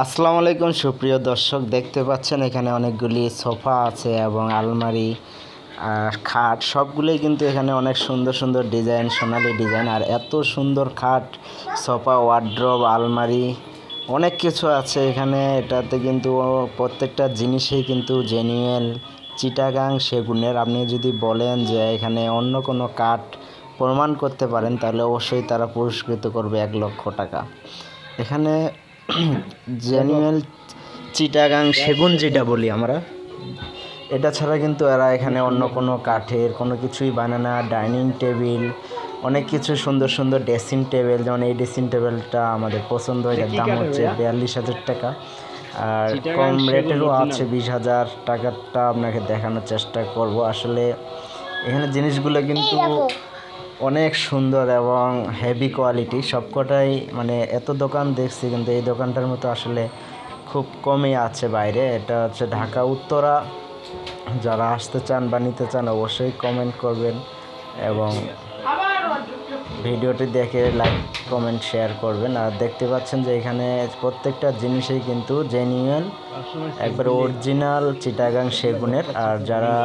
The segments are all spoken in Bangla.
আসসালামু আলাইকুম সুপ্রিয় দর্শক, দেখতে পাচ্ছেন এখানে অনেকগুলি সোফা আছে এবং আলমারি আর খাট সবগুলোই কিন্তু এখানে অনেক সুন্দর সুন্দর ডিজাইন, সোনালি ডিজাইন। আর এত সুন্দর খাট, সোফা, ওয়ার্ড্রব, আলমারি অনেক কিছু আছে এখানে। এটাতে কিন্তু প্রত্যেকটা জিনিসই কিন্তু জেনুইন চিটাগাং সেগুনের। আপনি যদি বলেন যে এখানে অন্য কোনো কাঠ প্রমাণ করতে পারেন তাহলে অবশ্যই তারা পুরস্কৃত করবে 1,00,000 টাকা। এখানে জেনুইন চিটাগাং সেগুন যেটা বলি আমরা, এটা ছাড়া কিন্তু এরা এখানে অন্য কোনো কাঠের কোনো কিছুই বানায় না। ডাইনিং টেবিল, অনেক কিছু সুন্দর সুন্দর ড্রেসিং টেবিল, যেমন এই ড্রেসিং টেবিলটা আমাদের পছন্দ, এটার দাম হচ্ছে 42,000 টাকা। আর কম রেটেরও আছে 20,000 টাকারটা আপনাকে দেখানোর চেষ্টা করব। আসলে এখানে জিনিসগুলো কিন্তু অনেক সুন্দর এবং হেভি কোয়ালিটি সবকটাই। মানে এত দোকান দেখছি কিন্তু এই দোকানটার মতো আসলে খুব কমই আছে বাইরে। এটা হচ্ছে ঢাকা উত্তরা। যারা আসতে চান বা নিতে চান অবশ্যই কমেন্ট করবেন এবং ভিডিওটি দেখে লাইক কমেন্ট শেয়ার করবেন। আর দেখতে পাচ্ছেন যে এখানে প্রত্যেকটা জিনিসই কিন্তু জেনুইন, একবার অরিজিনাল চিটাগাং সেগুনের। আর যারা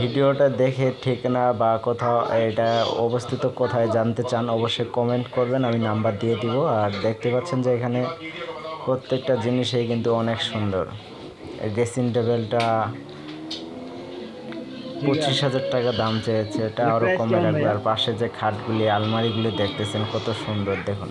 ভিডিওটা দেখে ঠিকানা বা কোথাও এটা অবস্থিত কোথায় জানতে চান অবশ্যই কমেন্ট করবেন, আমি নাম্বার দিয়ে দিব। আর দেখতে পাচ্ছেন যে এখানে প্রত্যেকটা জিনিসই কিন্তু অনেক সুন্দর। এই ড্রেসিং টেবিলটা 25,000 টাকা দাম চেয়েছে, এটা আরও কমে রাখবে। আর পাশে যে খাটগুলি, আলমারিগুলি দেখতেছেন কত সুন্দর, দেখুন।